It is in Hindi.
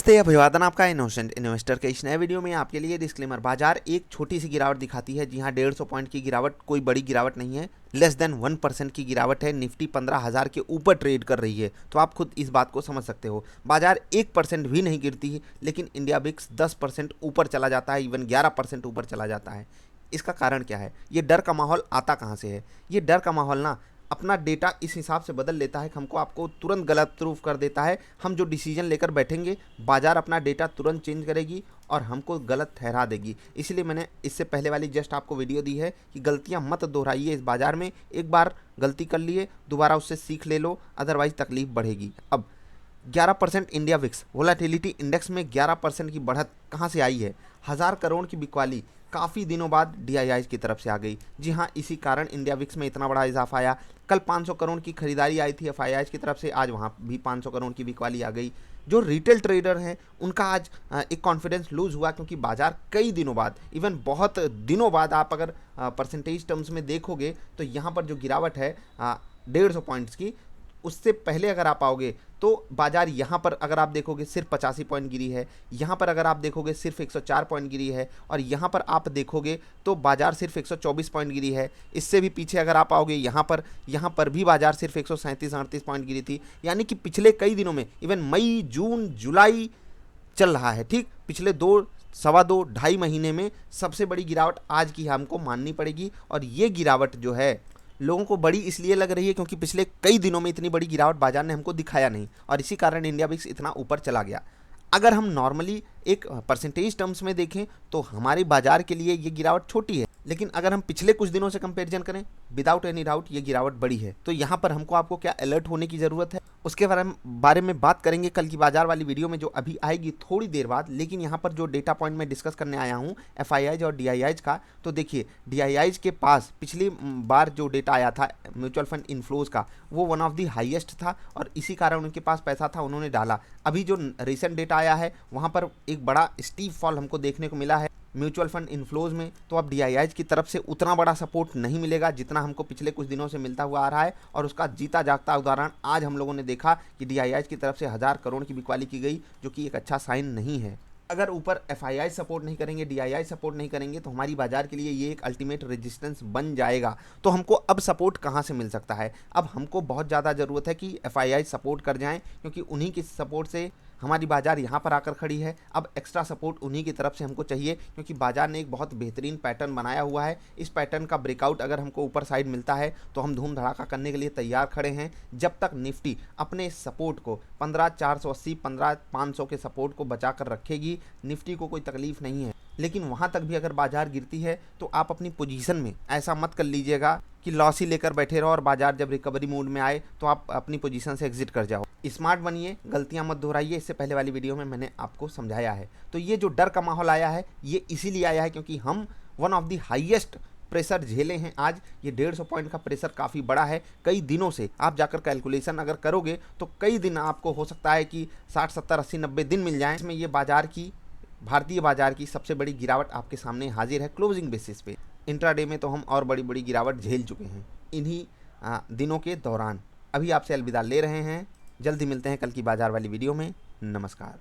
नमस्ते, अभिवादन आपका इनोसेंट इन्वेस्टर के इस नए वीडियो में आपके लिए डिस्क्लेमर। बाजार एक छोटी सी गिरावट दिखाती है। जी हाँ, 150 पॉइंट की गिरावट कोई बड़ी गिरावट नहीं है, लेस देन 1% की गिरावट है। निफ्टी 15,000 के ऊपर ट्रेड कर रही है, तो आप खुद इस बात को समझ सकते हो। बाजार 1% भी नहीं गिरती है, लेकिन इंडिया विक्स 10% ऊपर चला जाता है, इवन 11% ऊपर चला जाता है। इसका कारण क्या है? ये डर का माहौल आता कहाँ से है? ये डर का माहौल ना अपना डेटा इस हिसाब से बदल लेता है कि हमको आपको तुरंत गलत प्रूफ कर देता है। हम जो डिसीजन लेकर बैठेंगे, बाजार अपना डेटा तुरंत चेंज करेगी और हमको गलत ठहरा देगी। इसलिए मैंने इससे पहले वाली जस्ट आपको वीडियो दी है कि गलतियां मत दोहराइए इस बाजार में। एक बार गलती कर लिए, दोबारा उससे सीख ले लो, अदरवाइज तकलीफ बढ़ेगी। अब 11% इंडिया विक्स वोलेटिलिटी इंडेक्स में 11% की बढ़त कहाँ से आई है? 1000 करोड़ की बिकवाली काफ़ी दिनों बाद डीआईआईज की तरफ से आ गई। जी हाँ, इसी कारण इंडिया विक्स में इतना बड़ा इजाफा आया। कल 500 करोड़ की खरीदारी आई थी एफआईआईज की तरफ से, आज वहाँ भी 500 करोड़ की बिकवाली आ गई। जो रिटेल ट्रेडर हैं उनका आज एक कॉन्फिडेंस लूज हुआ, क्योंकि बाजार कई दिनों बाद, इवन बहुत दिनों बाद, आप अगर परसेंटेज टर्म्स में देखोगे तो यहाँ पर जो गिरावट है 150 पॉइंट्स की, उससे पहले अगर आप आओगे तो बाजार यहाँ पर अगर आप देखोगे सिर्फ 85 पॉइंट गिरी है, यहाँ पर अगर आप देखोगे सिर्फ 104 पॉइंट गिरी है, और यहाँ पर आप देखोगे तो बाजार सिर्फ 124 पॉइंट गिरी है। इससे भी पीछे अगर आप आओगे यहाँ पर भी बाजार सिर्फ 137-38 पॉइंट गिरी थी। यानी कि पिछले कई दिनों में, इवन मई, जून, जुलाई चल रहा है, ठीक, पिछले सवा दो ढाई महीने में सबसे बड़ी गिरावट आज की हमको माननी पड़ेगी। और ये गिरावट जो है लोगों को बड़ी इसलिए लग रही है क्योंकि पिछले कई दिनों में इतनी बड़ी गिरावट बाजार ने हमको दिखाया नहीं, और इसी कारण इंडिया विक्स इतना ऊपर चला गया। अगर हम नॉर्मली एक परसेंटेज टर्म्स में देखें तो हमारे बाजार के लिए ये गिरावट छोटी है, लेकिन अगर हम पिछले कुछ दिनों से कंपैरिजन करें, विदाउट एनी डाउट ये गिरावट बड़ी है। तो यहाँ पर हमको आपको क्या अलर्ट होने की ज़रूरत है, उसके बारे में बात करेंगे कल की बाजार वाली वीडियो में, जो अभी आएगी थोड़ी देर बाद। लेकिन यहाँ पर जो डेटा पॉइंट मैं डिस्कस करने आया हूँ एफआईआईज और डीआईआईज का, तो देखिए डीआईआईज के पास पिछली बार जो डेटा आया था म्यूचुअल फंड इनफ्लोज का, वो वन ऑफ द हाईएस्ट था, और इसी कारण उनके पास पैसा था, उन्होंने डाला। अभी जो रिसेंट डेटा आया है वहाँ पर एक बड़ा स्टीप फॉल हमको देखने को मिला है म्यूचुअल फंड इनफ्लोज में। तो अब डीआईआईज की तरफ से उतना बड़ा सपोर्ट नहीं मिलेगा जितना हमको पिछले कुछ दिनों से मिलता हुआ आ रहा है, और उसका जीता जागता उदाहरण आज हम लोगों ने देखा कि डीआईआईज की तरफ से 1000 करोड़ की बिकवाली की गई, जो कि एक अच्छा साइन नहीं है। अगर ऊपर एफआईआई सपोर्ट नहीं करेंगे, डीआईआई सपोर्ट नहीं करेंगे, तो हमारी बाजार के लिए ये एक अल्टीमेट रेजिस्टेंस बन जाएगा। तो हमको अब सपोर्ट कहाँ से मिल सकता है? अब हमको बहुत ज़्यादा ज़रूरत है कि एफआईआई सपोर्ट कर जाएं, क्योंकि उन्हीं की सपोर्ट से हमारी बाजार यहाँ पर आकर खड़ी है। अब एक्स्ट्रा सपोर्ट उन्हीं की तरफ से हमको चाहिए, क्योंकि बाजार ने एक बहुत बेहतरीन पैटर्न बनाया हुआ है। इस पैटर्न का ब्रेकआउट अगर हमको ऊपर साइड मिलता है तो हम धूम धड़ाका करने के लिए तैयार खड़े हैं। जब तक निफ्टी अपने सपोर्ट को 15,480, 15,500 के सपोर्ट को बचा कर रखेगी, निफ्टी को कोई तकलीफ नहीं है। लेकिन वहाँ तक भी अगर बाजार गिरती है तो आप अपनी पोजीशन में ऐसा मत कर लीजिएगा कि लॉस ही लेकर बैठे रहो, और बाजार जब रिकवरी मूड में आए तो आप अपनी पोजीशन से एग्जिट कर जाओ। स्मार्ट बनिए, गलतियां मत दोहराइए। इससे पहले वाली वीडियो में मैंने आपको समझाया है। तो ये जो डर का माहौल आया है, ये इसीलिए आया है क्योंकि हम one of the highest pressure झेले हैं आज। ये 150 पॉइंट का प्रेशर काफ़ी बड़ा है। कई दिनों से आप जाकर कैलकुलेशन अगर करोगे तो कई दिन आपको हो सकता है कि 60, 70, 80, 90 दिन मिल जाएं। इसमें ये भारतीय बाजार की सबसे बड़ी गिरावट आपके सामने हाजिर है क्लोजिंग बेसिस पे। इंट्राडे में तो हम और बड़ी बड़ी गिरावट झेल चुके हैं इन्हीं दिनों के दौरान। अभी आपसे अलविदा ले रहे हैं, जल्दी मिलते हैं कल की बाजार वाली वीडियो में। नमस्कार।